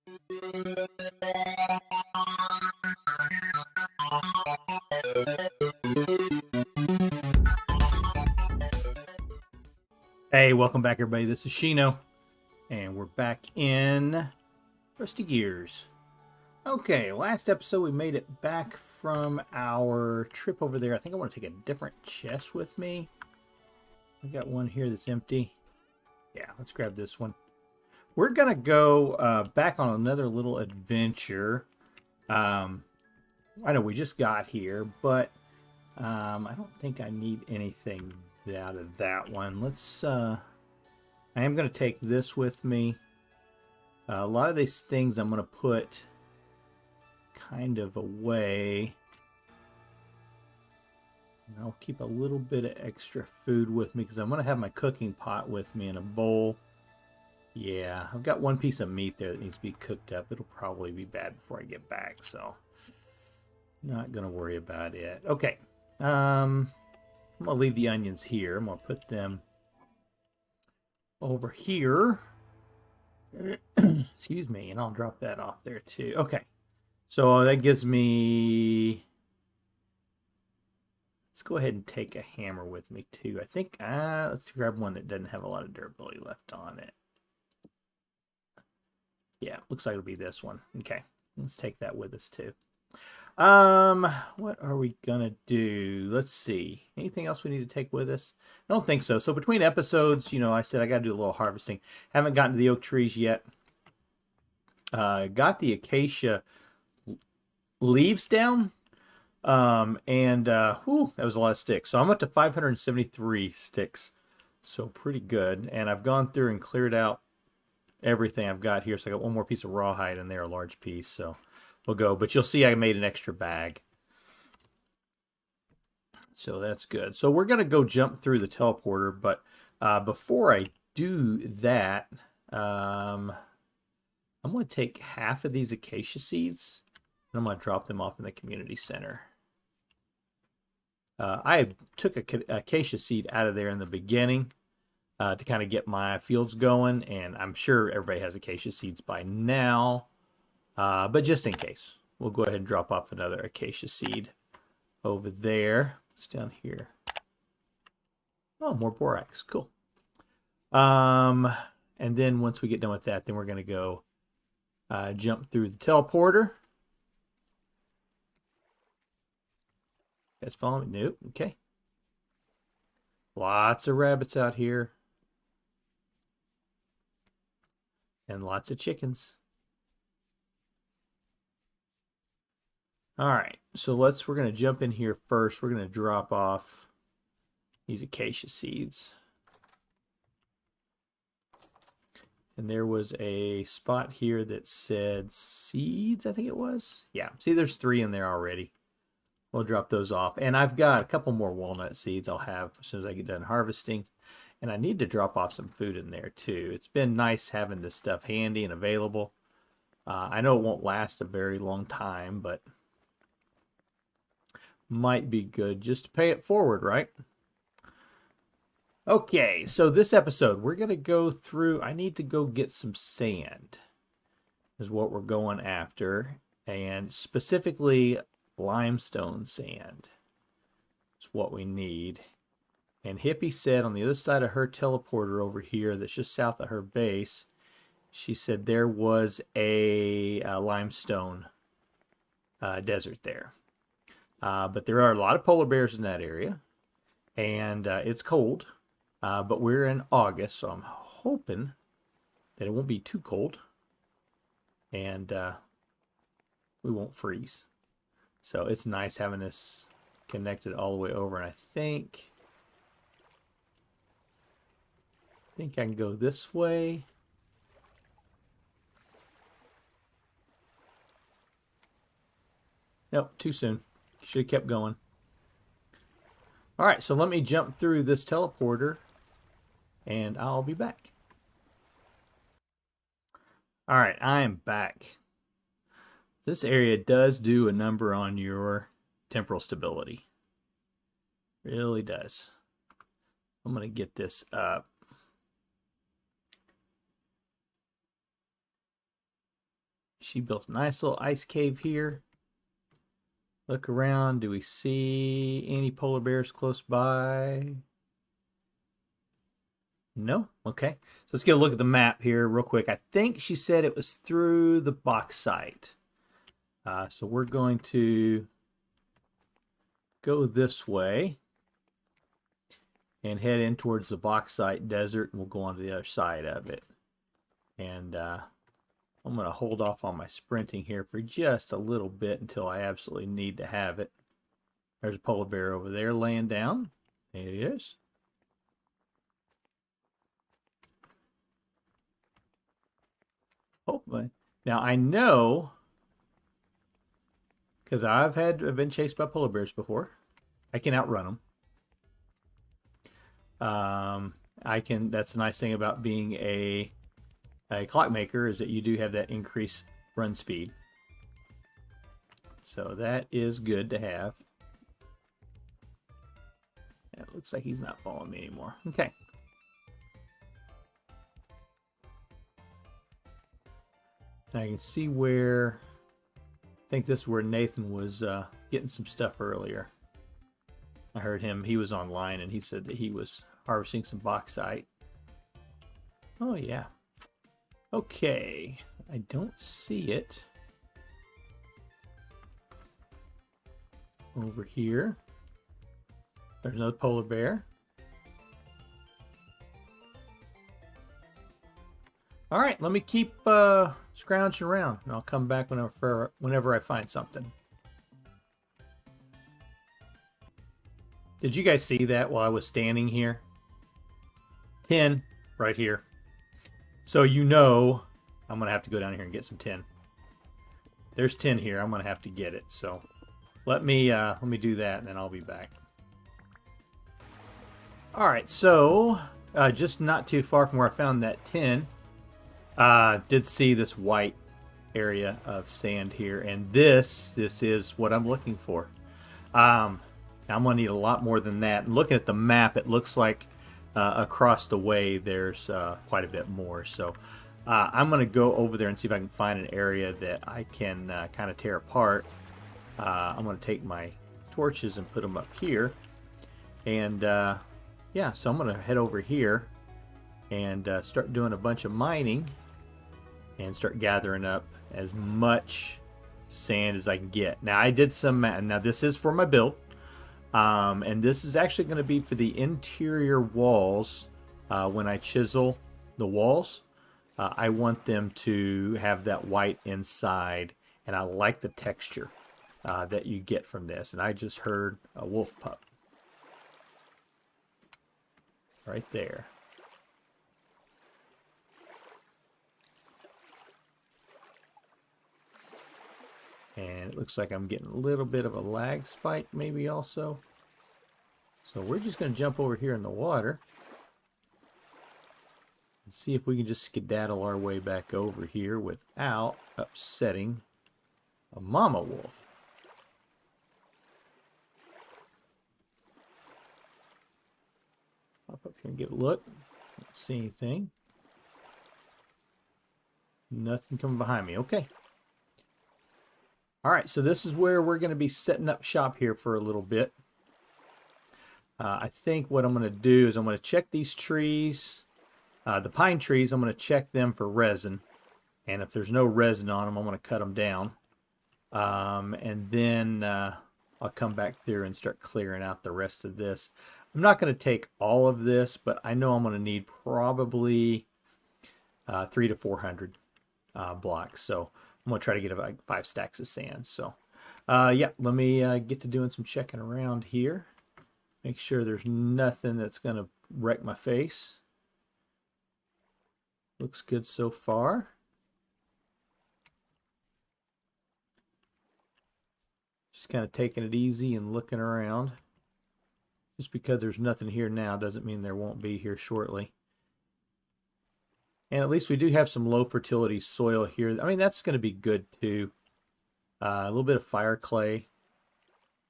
Hey, welcome back everybody. This is Shino, and we're back in Rusty Gears. Okay, last episode we made it back from our trip over there. I think I want to take a different chest with me. I got one here that's empty. Yeah, let's grab this one. We're gonna go back on another little adventure. I know we just got here, but I don't think I need anything out of that one. Let's I am going to take this with me. A lot of these things I'm going to put kind of away. And I'll keep a little bit of extra food with me because I'm going to have my cooking pot with me in a bowl. Yeah, I've got one piece of meat there that needs to be cooked up. It'll probably be bad before I get back, so not going to worry about it. Okay. I'm going to leave the onions here. I'm going to put them over here. Excuse me, and I'll drop that off there too. Okay. So that gives me... Let's go ahead and take a hammer with me too. I think, let's grab one that doesn't have a lot of durability left on it. Yeah, looks like it'll be this one. Okay, let's take that with us too. What are we gonna do? Let's see. Anything else we need to take with us? I don't think so. So between episodes, you know, I said I got to do a little harvesting. Haven't gotten to the oak trees yet. Got the acacia leaves down. Whew, that was a lot of sticks. So I'm up to 573 sticks. So pretty good. And I've gone through and cleared out everything I've got here. So I got one more piece of rawhide in there, a large piece. So we'll go, but you'll see I made an extra bag. So that's good. So we're going to go jump through the teleporter, but before I do that, I'm going to take half of these acacia seeds, and I'm going to drop them off in the community center. I took a acacia seed out of there in the beginning to kind of get my fields going, and I'm sure everybody has acacia seeds by now. But just in case, we'll go ahead and drop off another acacia seed over there. It's down here. Oh, more borax. Cool. And then once we get done with that, then we're going to go jump through the teleporter. You guys follow me? Nope. Okay. Lots of rabbits out here. And lots of chickens. All right, so we're going to jump in here first. We're going to drop off these acacia seeds. And there was a spot here that said seeds, I think it was. Yeah, see there's 3 in there already. We'll drop those off. And I've got a couple more walnut seeds I'll have as soon as I get done harvesting. And I need to drop off some food in there too. It's been nice having this stuff handy and available. I know it won't last a very long time, but might be good just to pay it forward, right? Okay, so this episode, we're going to go through, I need to go get some sand is what we're going after, and specifically limestone sand is what we need. And Hippie said on the other side of her teleporter over here that's just south of her base, she said there was a limestone desert there. But there are a lot of polar bears in that area, and it's cold, but we're in August, so I'm hoping that it won't be too cold, and we won't freeze. So it's nice having this connected all the way over, and I think I can go this way. Nope, too soon. Should have kept going. All right, so let me jump through this teleporter and I'll be back. All right, I am back. This area does do a number on your temporal stability. Really does. I'm going to get this up. She built a nice little ice cave here. Look around. Do we see any polar bears close by? No? Okay. So let's get a look at the map here real quick. I think she said it was through the bauxite. So we're going to go this way and head in towards the bauxite desert, and we'll go on to the other side of it. And I'm going to hold off on my sprinting here for just a little bit until I absolutely need to have it. There's a polar bear over there laying down. There he is. Oh, now I know, because I've been chased by polar bears before, I can outrun them. That's the nice thing about being a clockmaker, is that you do have that increased run speed. So that is good to have. It looks like he's not following me anymore. Okay. I can see where, I think this is where Nathan was getting some stuff earlier. I heard him, he was online, and he said that he was harvesting some bauxite. Oh yeah. Okay, I don't see it over here. There's another polar bear. All right, let me keep scrounging around, and I'll come back whenever I find something. Did you guys see that while I was standing here? 10 right here. So you know I'm going to have to go down here and get some tin. There's tin here. I'm going to have to get it. So let me do that, and then I'll be back. All right, so just not too far from where I found that tin, did see this white area of sand here, and this is what I'm looking for. I'm going to need a lot more than that. And looking at the map, it looks like across the way there's quite a bit more. So I'm going to go over there and see if I can find an area that I can kind of tear apart. I'm going to take my torches and put them up here. And yeah, so I'm going to head over here and start doing a bunch of mining and start gathering up as much sand as I can get. Now I did some, now this is for my build. And this is actually going to be for the interior walls. When I chisel the walls, I want them to have that white inside, and I like the texture that you get from this. And I just heard a wolf pup right there. And it looks like I'm getting a little bit of a lag spike maybe also. So we're just going to jump over here in the water and see if we can just skedaddle our way back over here without upsetting a mama wolf. Hop up here and get a look. Don't see anything. Nothing coming behind me. Okay. All right, so this is where we're going to be setting up shop here for a little bit. I think what I'm going to do is I'm going to check these trees, the pine trees. I'm going to check them for resin, and if there's no resin on them, I'm going to cut them down, and then I'll come back through and start clearing out the rest of this. I'm not going to take all of this, but I know I'm going to need probably 300 to 400 blocks. So I'm going to try to get like 5 stacks of sand. So, yeah, let me get to doing some checking around here. Make sure there's nothing that's going to wreck my face. Looks good so far. Just kind of taking it easy and looking around. Just because there's nothing here now doesn't mean there won't be here shortly. And at least we do have some low fertility soil here. I mean, that's going to be good too. A little bit of fire clay.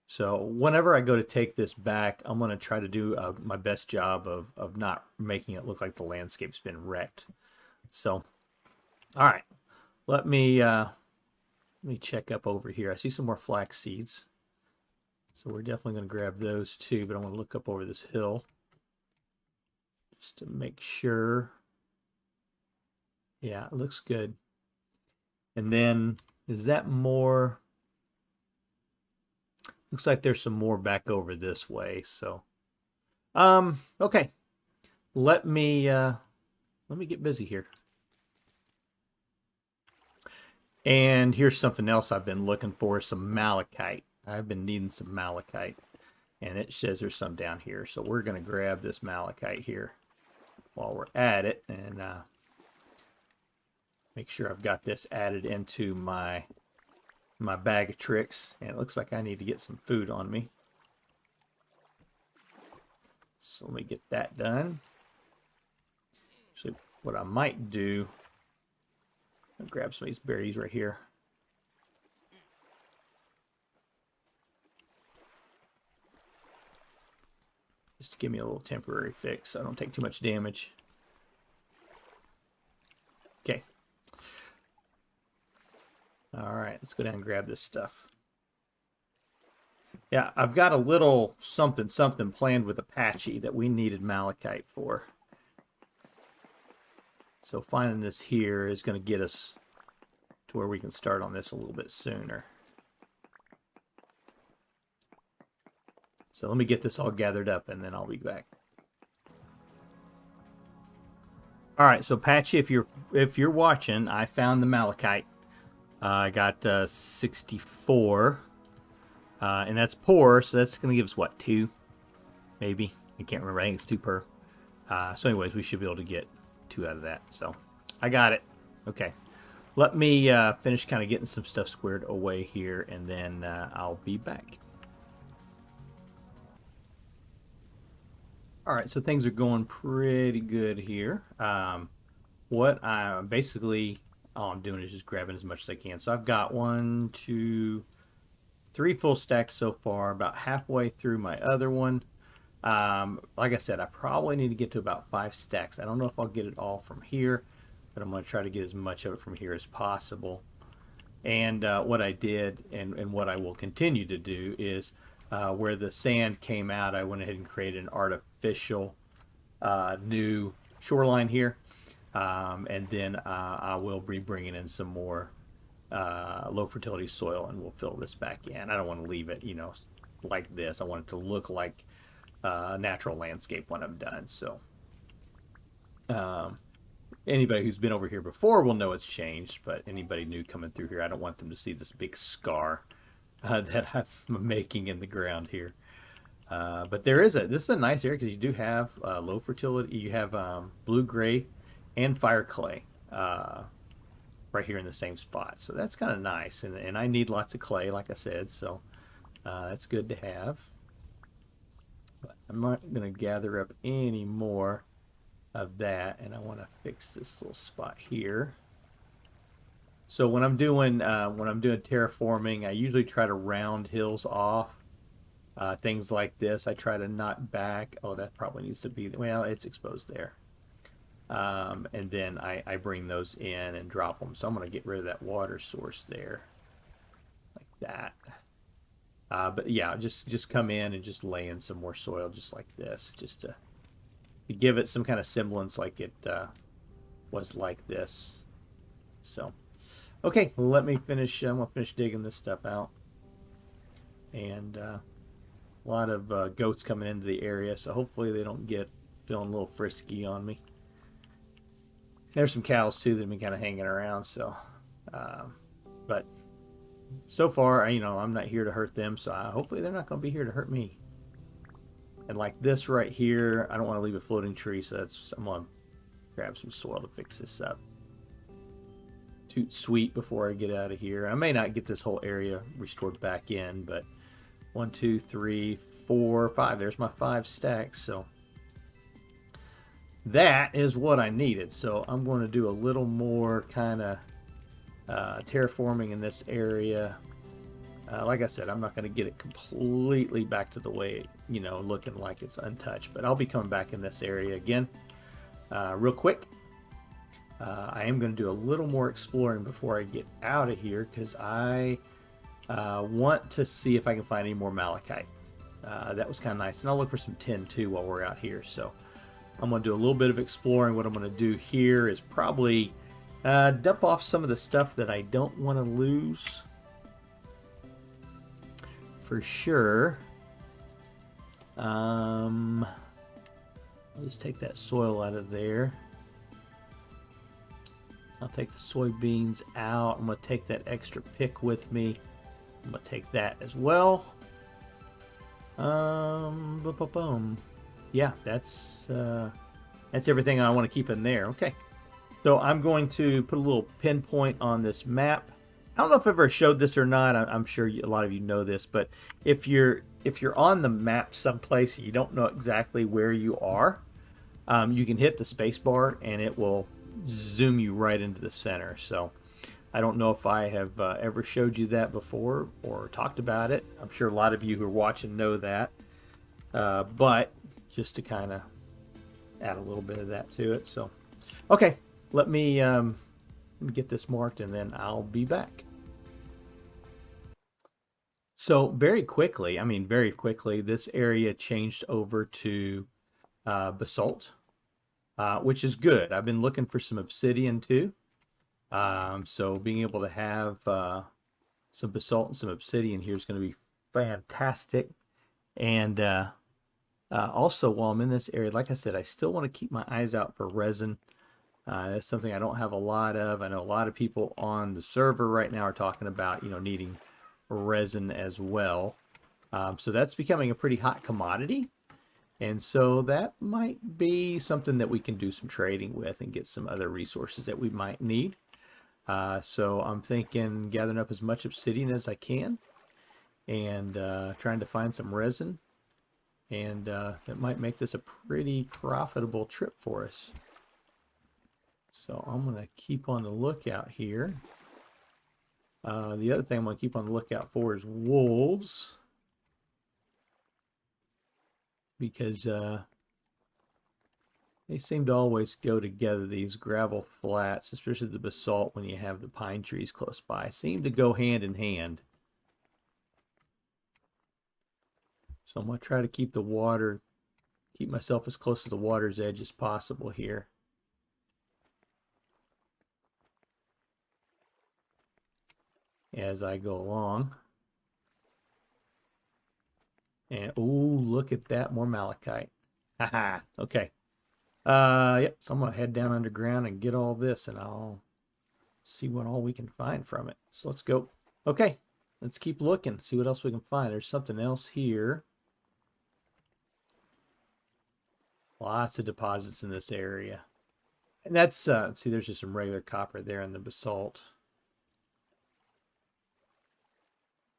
So whenever I go to take this back, I'm going to try to do my best job of not making it look like the landscape's been wrecked. So, all right. Let me Let me check up over here. I see some more flax seeds. So we're definitely going to grab those too, but I want to look up over this hill just to make sure. Yeah, it looks good. And then, is that more? Looks like there's some more back over this way. So, okay. Let me get busy here. And here's something else I've been looking for, some malachite. I've been needing some malachite. And it says there's some down here. So we're going to grab this malachite here while we're at it. And make sure I've got this added into my bag of tricks. And it looks like I need to get some food on me. So let me get that done. Actually, what I might do, I'll grab some of these berries right here. Just to give me a little temporary fix so I don't take too much damage. Okay. Alright, let's go down and grab this stuff. Yeah, I've got a little something planned with Apache that we needed malachite for. So finding this here is going to get us to where we can start on this a little bit sooner. So let me get this all gathered up and then I'll be back. All right, so Apache, if you're watching, I found the malachite. I got 64, and that's poor, so that's going to give us what, 2, maybe? I can't remember. I think it's 2 per. So anyways, we should be able to get 2 out of that. So I got it. Okay, let me finish kind of getting some stuff squared away here, and then I'll be back. All right, so things are going pretty good here. What I'm basically all I'm doing is just grabbing as much as I can. So I've got 1, 2, 3 full stacks so far, about halfway through my other one. Like I said, I probably need to get to about 5 stacks. I don't know if I'll get it all from here, but I'm going to try to get as much of it from here as possible. And what I did and what I will continue to do is where the sand came out, I went ahead and created an artificial new shoreline here. And then I will be bringing in some more low fertility soil, and we'll fill this back in. I don't want to leave it, you know, like this. I want it to look like a natural landscape when I'm done. So anybody who's been over here before will know it's changed, but anybody new coming through here, I don't want them to see this big scar that I'm making in the ground here. But this is a nice area because you do have low fertility. You have blue gray and fire clay right here in the same spot. So that's kind of nice. And I need lots of clay, like I said, so that's good to have. But I'm not going to gather up any more of that, and I want to fix this little spot here. So when I'm doing terraforming, I usually try to round hills off. Things like this, I try to knock back. Oh, that probably needs to be, well, it's exposed there. And then I bring those in and drop them. So I'm going to get rid of that water source there, like that. But yeah, just come in and just lay in some more soil, just like this, just to give it some kind of semblance like it was like this. So, okay, let me finish. I'm gonna finish digging this stuff out, and a lot of goats coming into the area, so hopefully they don't get feeling a little frisky on me. There's some cows too that have been kind of hanging around, so but so far, you know, I'm not here to hurt them, so hopefully they're not going to be here to hurt me. And like this right here, I don't want to leave a floating tree, so I'm going to grab some soil to fix this up. Toot sweet before I get out of here. I may not get this whole area restored back in, but 1, 2, 3, 4, 5. There's my 5 stacks, so that is what I needed. So I'm going to do a little more kind of terraforming in this area. Like I said, I'm not going to get it completely back to the way, you know, looking like it's untouched, but I'll be coming back in this area again real quick. I am going to do a little more exploring before I get out of here because I want to see if I can find any more malachite. That was kind of nice. And I'll look for some tin too while we're out here. So I'm going to do a little bit of exploring. What I'm going to do here is probably dump off some of the stuff that I don't want to lose. For sure. I'll just take that soil out of there. I'll take the soybeans out. I'm going to take that extra pick with me. I'm going to take that as well. Yeah, that's everything I want to keep in there. Okay. So I'm going to put a little pinpoint on this map. I don't know if I ever showed this or not. I'm sure a lot of you know this, but if you're on the map someplace and you don't know exactly where you are, you can hit the space bar and it will zoom you right into the center. So I don't know if I have ever showed you that before or talked about it. I'm sure a lot of you who are watching know that, but just to kind of add a little bit of that to it. So okay, let me get this marked and then I'll be back. So very quickly, this area changed over to basalt, which is good. I've been looking for some obsidian too. So being able to have some basalt and some obsidian here is going to be fantastic. And also, while I'm in this area, like I said, I still want to keep my eyes out for resin. That's something I don't have a lot of. I know a lot of people on the server right now are talking about, needing resin as well. So that's becoming a pretty hot commodity. And so that might be something that we can do some trading with and get some other resources that we might need. So I'm thinking gathering up as much obsidian as I can and trying to find some resin. And it might make this a pretty profitable trip for us. So I'm going to keep on the lookout here. The other thing I'm going to keep on the lookout for is wolves. Because they seem to always go together, these gravel flats, especially the basalt when you have the pine trees close by. Seem to go hand in hand. So I'm going to try to keep myself as close to the water's edge as possible here. As I go along. And, ooh, look at that, more malachite. Haha, okay. Yep, so I'm going to head down underground and get all this, and I'll see what all we can find from it. So let's go. Okay, let's keep looking, see what else we can find. There's something else here. Lots of deposits in this area. And that's, see, there's just some regular copper there in the basalt.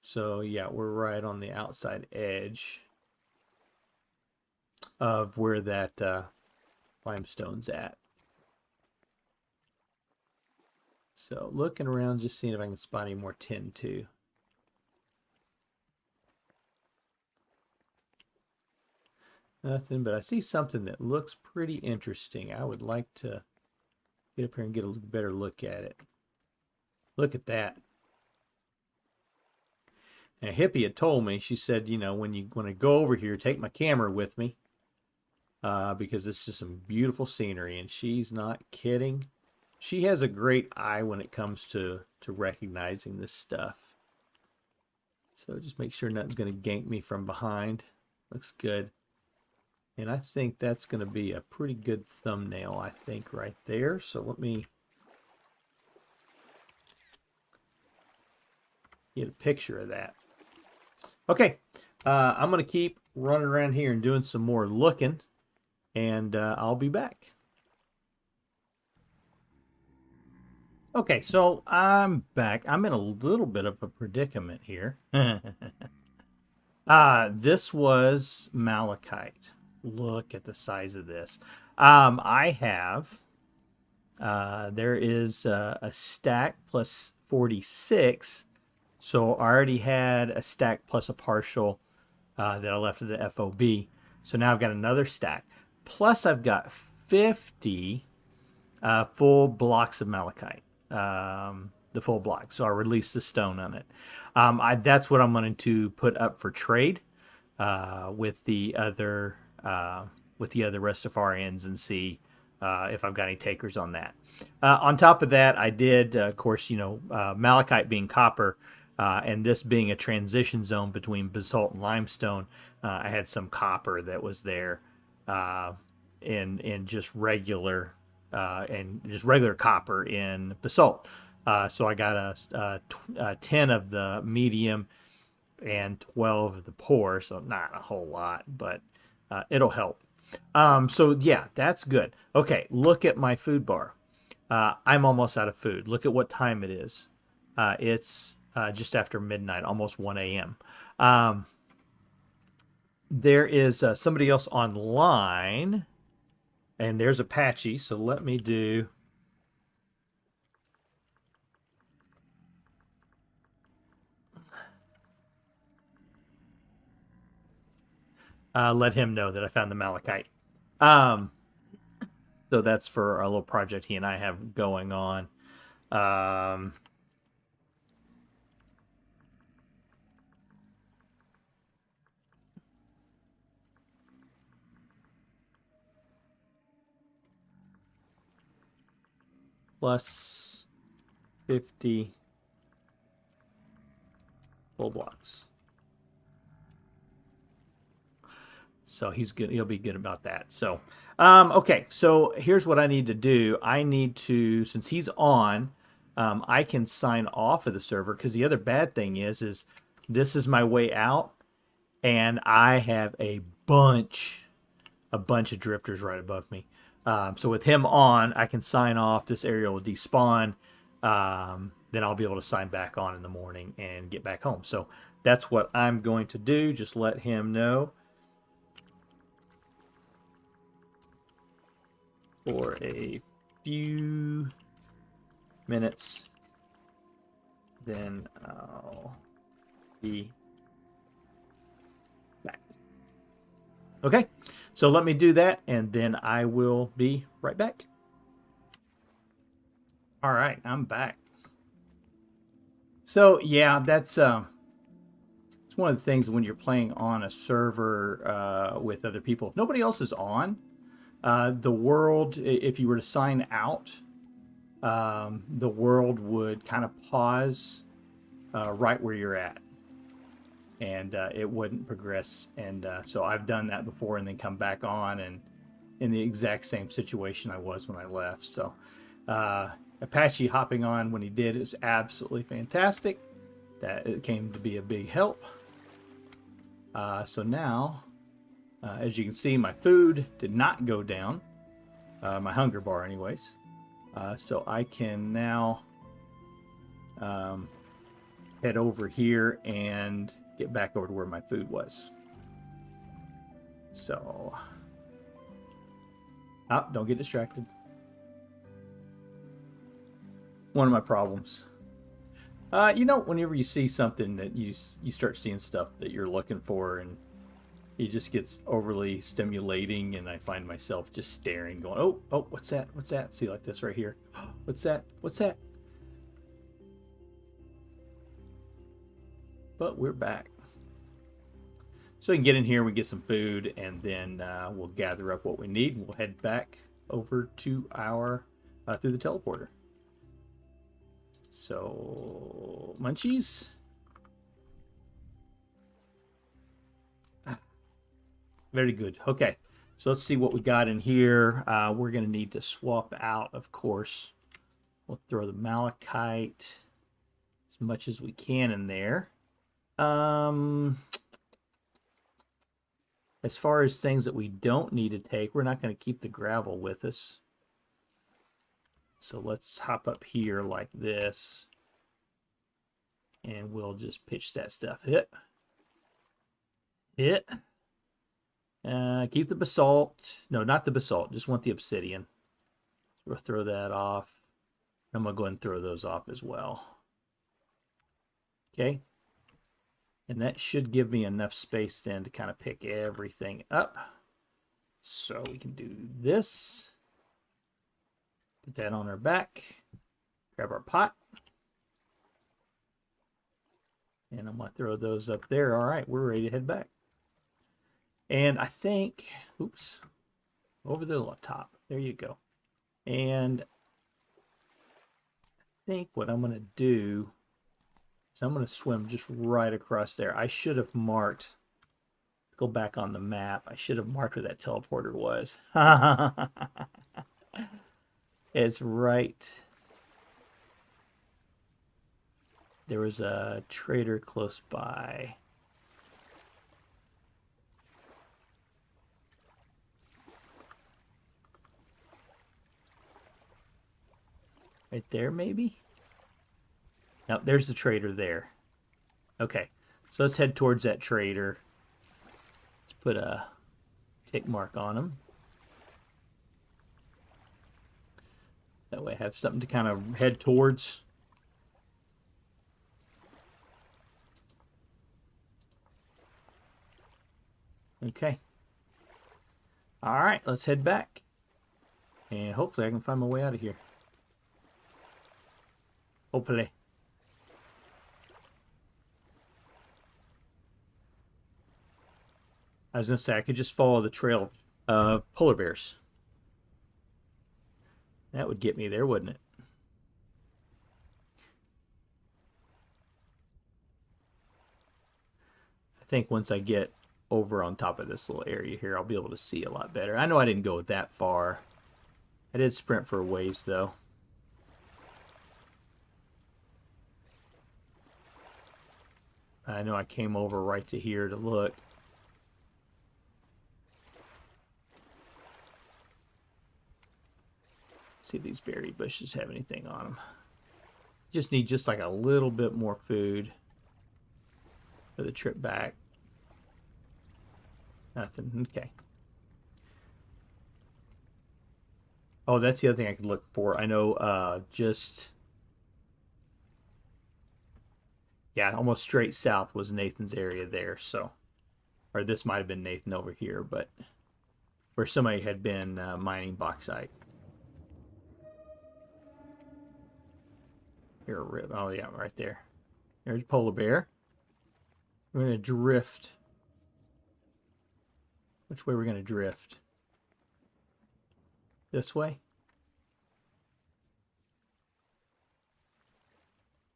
So yeah, we're right on the outside edge of where that limestone's at. So looking around, just seeing if I can spot any more tin too. Nothing, but I see something that looks pretty interesting. I would like to get up here and get a better look at it. Look at that. And a hippie had told me, she said, when you want to go over here, take my camera with me. Because it's just some beautiful scenery. And she's not kidding. She has a great eye when it comes to recognizing this stuff. So just make sure nothing's going to gank me from behind. Looks good. And I think that's going to be a pretty good thumbnail, I think, right there. So let me get a picture of that. Okay, I'm going to keep running around here and doing some more looking, and I'll be back. Okay, so I'm back. I'm in a little bit of a predicament here. This was malachite. Look at the size of this. I have, there is a stack plus 46. So I already had a stack plus a partial that I left at the FOB. So now I've got another stack. Plus I've got 50 full blocks of malachite. The full block. So I released the stone on it. That's what I'm going to put up for trade with the other Rastafarians and see if I've got any takers on that. On top of that, I did, of course, malachite being copper, and this being a transition zone between basalt and limestone, I had some copper that was there in just regular copper in basalt. So I got a 10 of the medium and 12 of the poor, so not a whole lot, but it'll help. So yeah, that's good. Okay, look at my food bar. I'm almost out of food. Look at what time it is. It's just after midnight, almost 1 a.m. There is somebody else online, and there's Apache, so let me do... let him know that I found the malachite. So that's for a little project he and I have going on. Plus 50 full blocks. So he'll be good about that. So, okay. So here's what I need to do. I need to, since he's on, I can sign off of the server, because the other bad thing is this is my way out, and I have a bunch of drifters right above me. So with him on, I can sign off. This area will despawn. Then I'll be able to sign back on in the morning and get back home. So that's what I'm going to do. Just let him know. For a few minutes, then I'll be back. Okay, so let me do that, and then I will be right back. All right, I'm back. So yeah, that's it's one of the things when you're playing on a server with other people. If nobody else is on, the world, if you were to sign out, the world would kind of pause right where you're at, and it wouldn't progress. And so I've done that before and then come back on, and in the exact same situation I was when I left. So Apache hopping on when he did is absolutely fantastic. That it came to be a big help. So now, as you can see, my food did not go down, my hunger bar anyways. So I can now head over here and get back over to where my food was. So, don't get distracted. One of my problems. Whenever you see something that you start seeing stuff that you're looking for, and it just gets overly stimulating, and I find myself just staring, going, oh, what's that? What's that? See, like this right here. What's that? What's that? But we're back. So we can get in here, we get some food, and then we'll gather up what we need, and we'll head back over to our, through the teleporter. So, munchies. Very good. Okay, so let's see what we got in here. We're going to need to swap out, of course. We'll throw the malachite as much as we can in there. As far as things that we don't need to take, we're not going to keep the gravel with us. So let's hop up here like this, and we'll just pitch that stuff. Hit. Keep the basalt. No, not the basalt. Just want the obsidian. We'll throw that off. I'm going to go ahead and throw those off as well. Okay. And that should give me enough space then to kind of pick everything up. So we can do this. Put that on our back. Grab our pot. And I'm going to throw those up there. All right, we're ready to head back. And I think, oops, over the top. There you go. And I think what I'm going to do is I'm going to swim just right across there. I should have marked, go back on the map. I should have marked where that teleporter was. It's right. There was a trader close by. Right there, maybe? No, there's the trader there. Okay, so let's head towards that trader. Let's put a tick mark on him. That way I have something to kind of head towards. Okay. All right, let's head back. And hopefully I can find my way out of here. Hopefully. I was going to say, I could just follow the trail of polar bears. That would get me there, wouldn't it? I think once I get over on top of this little area here, I'll be able to see a lot better. I know I didn't go that far. I did sprint for a ways, though. I know I came over right to here to look. See if these berry bushes have anything on them. Just need just like a little bit more food for the trip back. Nothing. Okay. Oh, that's the other thing I could look for. I know just... yeah, almost straight south was Nathan's area there, so... or this might have been Nathan over here, but... where somebody had been mining bauxite. Here, a rib. Oh, yeah, right there. There's a polar bear. We're going to drift. Which way we're going to drift? This way?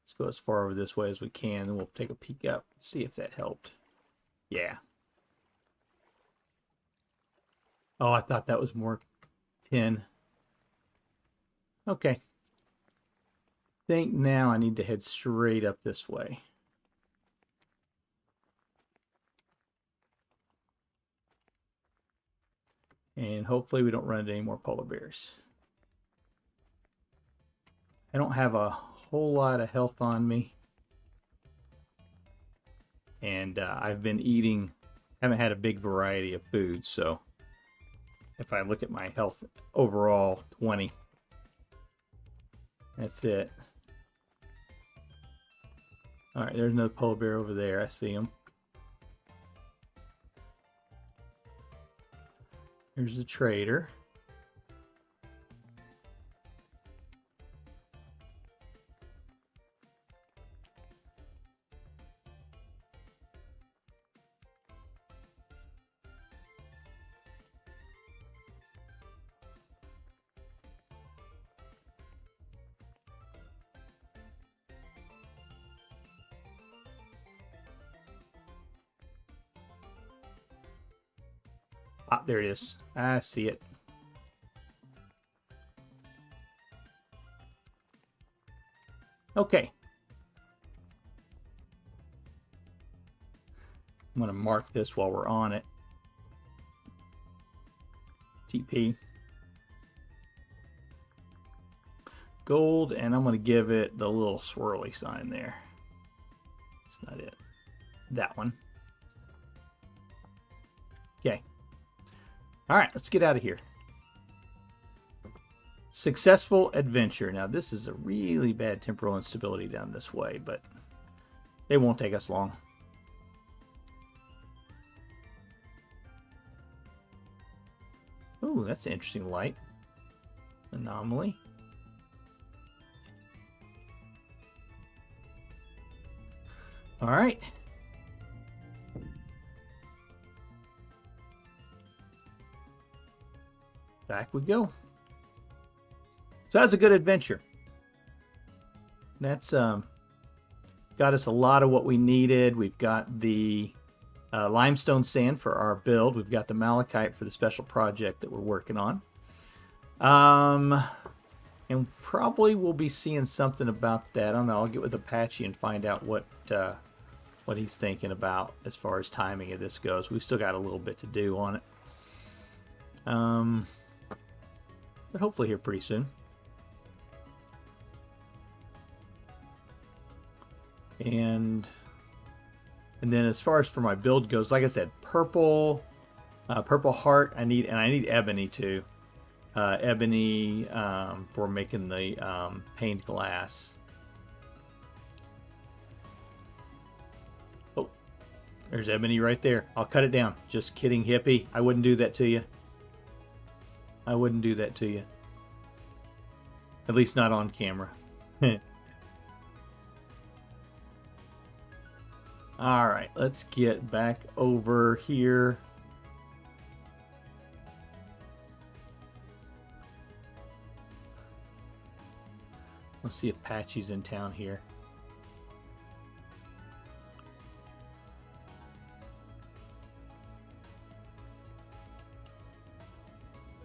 Let's go as far over this way as we can, and we'll take a peek up, see if that helped. Yeah. Oh, I thought that was more tin. Okay. I think now I need to head straight up this way. And hopefully we don't run into any more polar bears. I don't have a whole lot of health on me. And I've been eating, haven't had a big variety of food, so if I look at my health overall, 20. That's it. All right, there's another polar bear over there. I see him. Here's the trader. Ah, there it is. I see it. Okay. I'm going to mark this while we're on it. TP. Gold, and I'm going to give it the little swirly sign there. That's not it. That one. Okay. All right, let's get out of here. Successful adventure. Now, this is a really bad temporal instability down this way, but it won't take us long. Ooh, that's an interesting light. Anomaly. All right. Back we go. So that's a good adventure. That's got us a lot of what we needed. We've got the limestone sand for our build. We've got the malachite for the special project that we're working on. And probably we'll be seeing something about that. I don't know. I'll get with Apache and find out what he's thinking about as far as timing of this goes. We've still got a little bit to do on it. But hopefully here pretty soon. And then as far as for my build goes, like I said, purple heart. I need ebony too. Ebony for making the painted glass. Oh, there's ebony right there. I'll cut it down. Just kidding, hippie. I wouldn't do that to you. I wouldn't do that to you. At least not on camera. All right, let's get back over here. Let's see if Apache's in town here.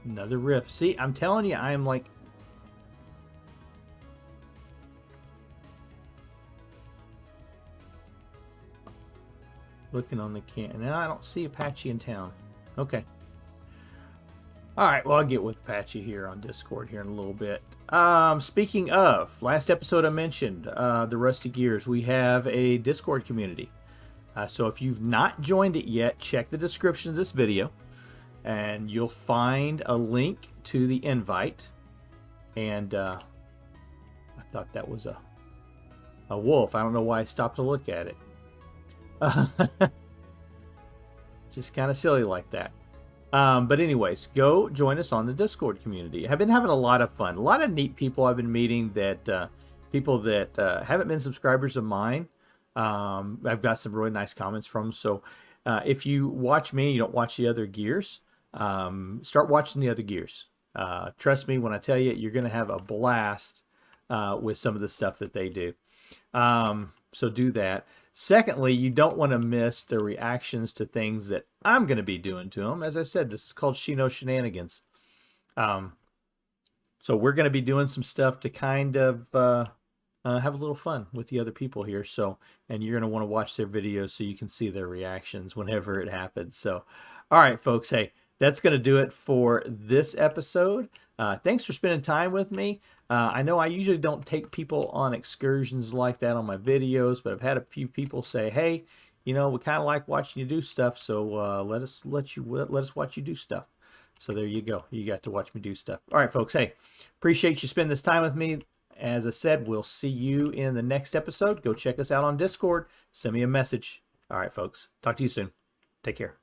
Another rift. See, I'm telling you, I am like... looking on the can. Now I don't see Apache in town. Okay. Alright, well, I'll get with Apache here on Discord here in a little bit. Speaking of, last episode I mentioned the Rusty Gears. We have a Discord community. So if you've not joined it yet, check the description of this video. And you'll find a link to the invite. And I thought that was a wolf. I don't know why I stopped to look at it. Just kind of silly like that. But anyways, go join us on the Discord community. I've been having a lot of fun. A lot of neat people I've been meeting, that people that haven't been subscribers of mine. I've got some really nice comments from. So if you watch me, you don't watch the other gears, start watching the other gears. Trust me when I tell you, you're going to have a blast with some of the stuff that they do. So do that. Secondly, you don't want to miss the reactions to things that I'm going to be doing to them. As I said, this is called She Knows Shenanigans. So we're going to be doing some stuff to kind of have a little fun with the other people here. So, and you're going to want to watch their videos so you can see their reactions whenever it happens. So, all right, folks. Hey, that's going to do it for this episode. Thanks for spending time with me. I know I usually don't take people on excursions like that on my videos, but I've had a few people say, "Hey, you know, we kind of like watching you do stuff, so let us watch you do stuff." So there you go. You got to watch me do stuff. All right, folks. Hey, appreciate you spending this time with me. As I said, we'll see you in the next episode. Go check us out on Discord. Send me a message. All right, folks. Talk to you soon. Take care.